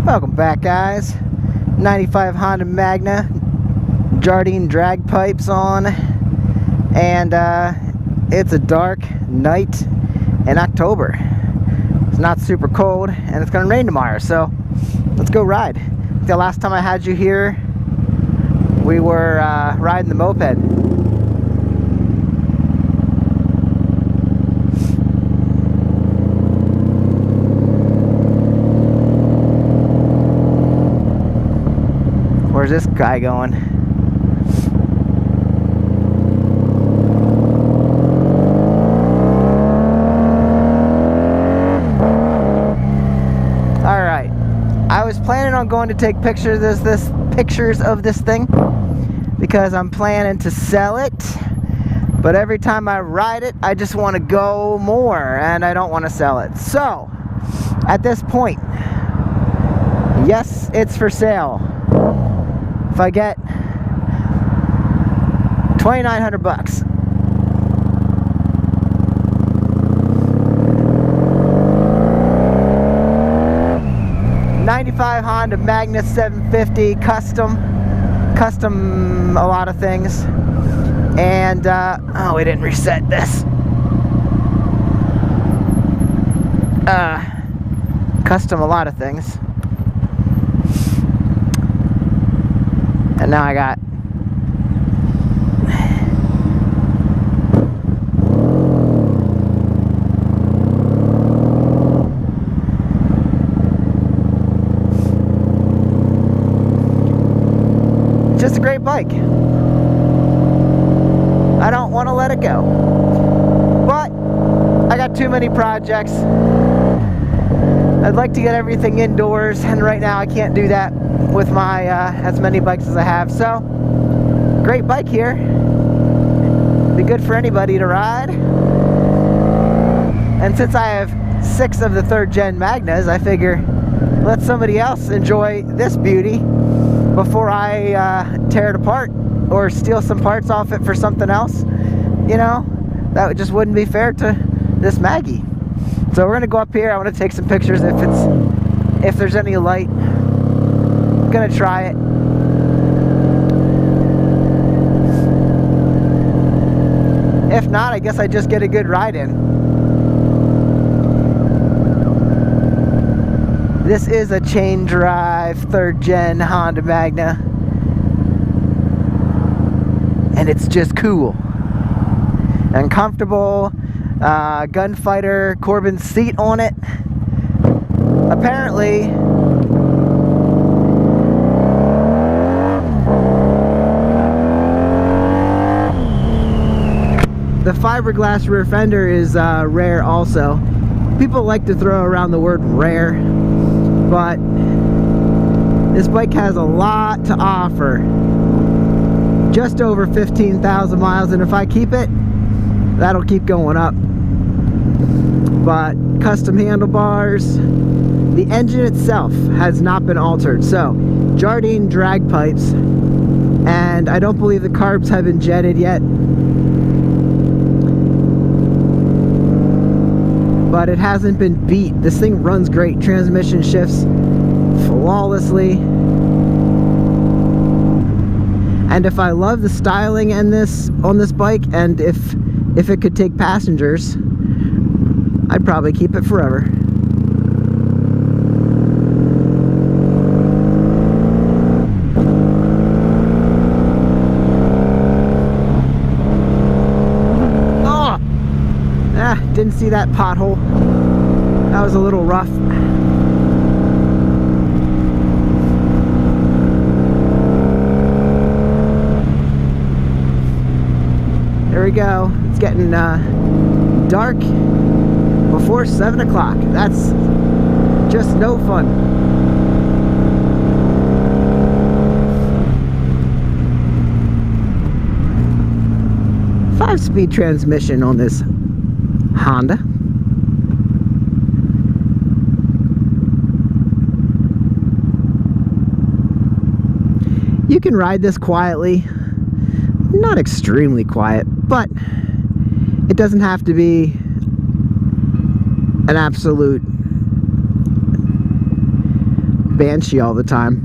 Welcome back, guys. 95 Honda Magna, Jardine drag pipes on, and it's a dark night in October. It's not super cold, and it's gonna rain tomorrow, so let's go ride. The last time I had you here, we were riding the moped. Where's this guy going? Alright. I was planning on going to take pictures of this thing because I'm planning to sell it. But every time I ride it, I just want to go more and I don't want to sell it. So, at this point, yes, it's for sale. If I get $2,900, 95 Honda Magna 750 custom a lot of things, and oh, we didn't reset this. Custom a lot of things. And now I got just a great bike. I don't want to let it go, but I got too many projects. I'd like to get everything indoors, and right now I can't do that with my as many bikes as I have. So great bike here, be good for anybody to ride. And since I have 6 of the 3rd gen Magnas, I figure let somebody else enjoy this beauty before I tear it apart or steal some parts off it for something else. You know, that just wouldn't be fair to this Maggie. So we're gonna go up here. I want to take some pictures if there's any light. I'm gonna try it. If not, I guess I just get a good ride in. This is a chain drive 3rd gen Honda Magna, and it's just cool and comfortable. Gunfighter Corbin seat on it. Apparently the fiberglass rear fender is rare also. People like to throw around the word rare, but this bike has a lot to offer. Just over 15,000 miles, and if I keep it, that'll keep going up. But custom handlebars, the engine itself has not been altered. So Jardine drag pipes, and I don't believe the carbs have been jetted yet, but it hasn't been beat. This thing runs great. Transmission shifts flawlessly. And if I love the styling on this bike, and if it could take passengers, I'd probably keep it forever. Oh! Didn't see that pothole. That was a little rough. There we go. It's getting dark before 7 o'clock. That's just no fun. Five-speed transmission on this Honda. You can ride this quietly. Not extremely quiet, but it doesn't have to be an absolute Banshee all the time.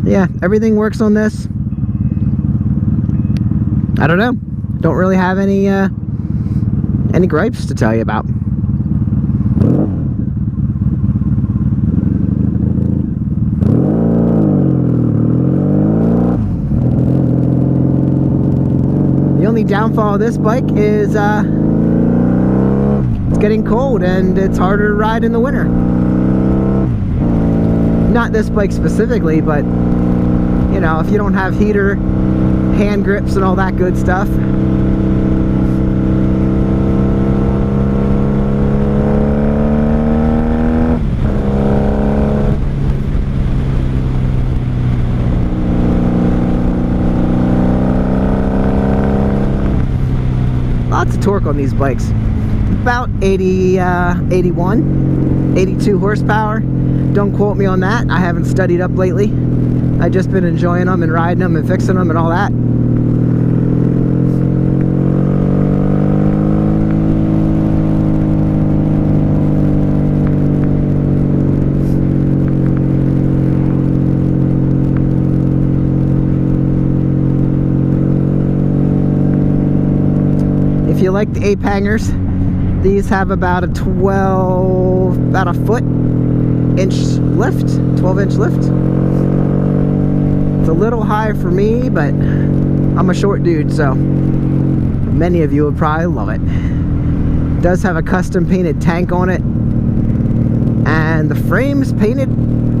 Yeah, everything works on this. I don't know. Don't really have any gripes to tell you about. The only downfall of this bike is it's getting cold and it's harder to ride in the winter. Not this bike specifically, but you know, if you don't have heater, hand grips and all that good stuff. Lots of torque on these bikes. About 81, 82 horsepower. Don't quote me on that. I haven't studied up lately. I've just been enjoying them and riding them and fixing them and all that. If you like the ape hangers, these have about a 12-inch lift, 12-inch lift. It's a little high for me, but I'm a short dude, so many of you would probably love it. It does have a custom painted tank on it, and the frame's painted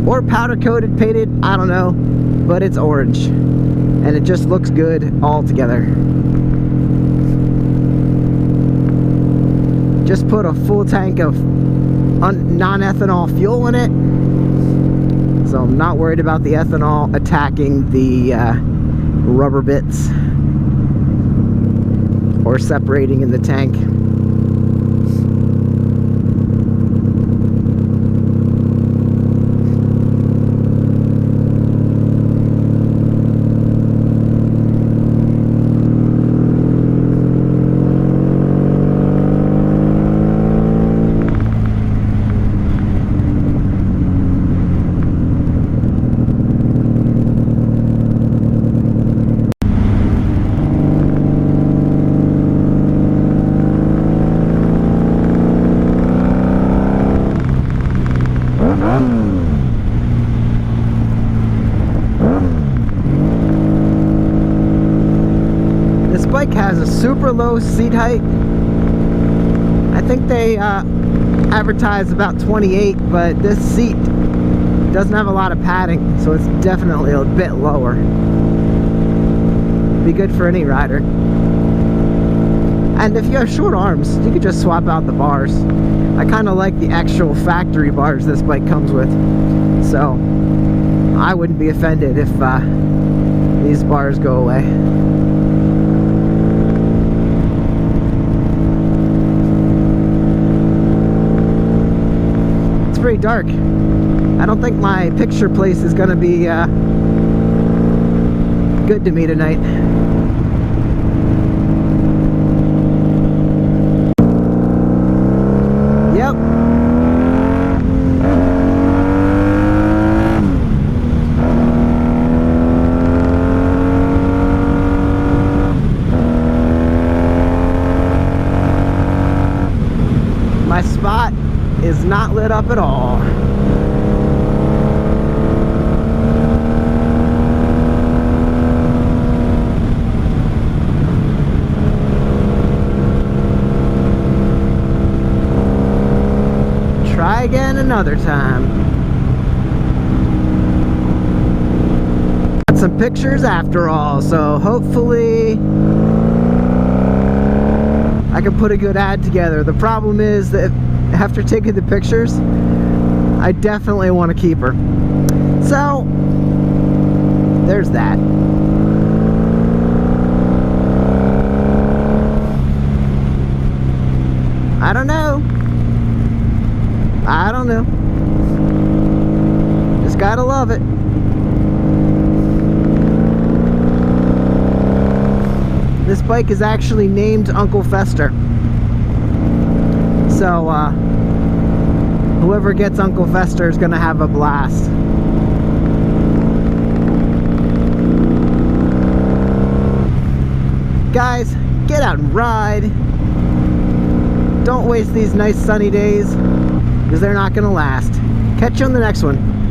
or powder coated, painted, I don't know, but it's orange, and it just looks good all together. Just put a full tank of non-ethanol fuel in it, so I'm not worried about the ethanol attacking the rubber bits or separating in the tank. This bike has a super low seat height. I think they advertise about 28, but this seat doesn't have a lot of padding, so it's definitely a bit lower. Be good for any rider. And if you have short arms, you could just swap out the bars. I kind of like the actual factory bars this bike comes with, so I wouldn't be offended if these bars go away. It's pretty dark. I don't think my picture place is gonna be good to me tonight. Yep. My spot is not lit up at all. Try again another time. Got some pictures after all, so hopefully I can put a good ad together. The problem is that after taking the pictures, I definitely want to keep her. So there's that. I don't know. I don't know. Just gotta love it. This bike is actually named Uncle Fester. So, Whoever gets Uncle Fester is gonna have a blast. Guys, get out and ride. Don't waste these nice sunny days, because they're not gonna last. Catch you on the next one.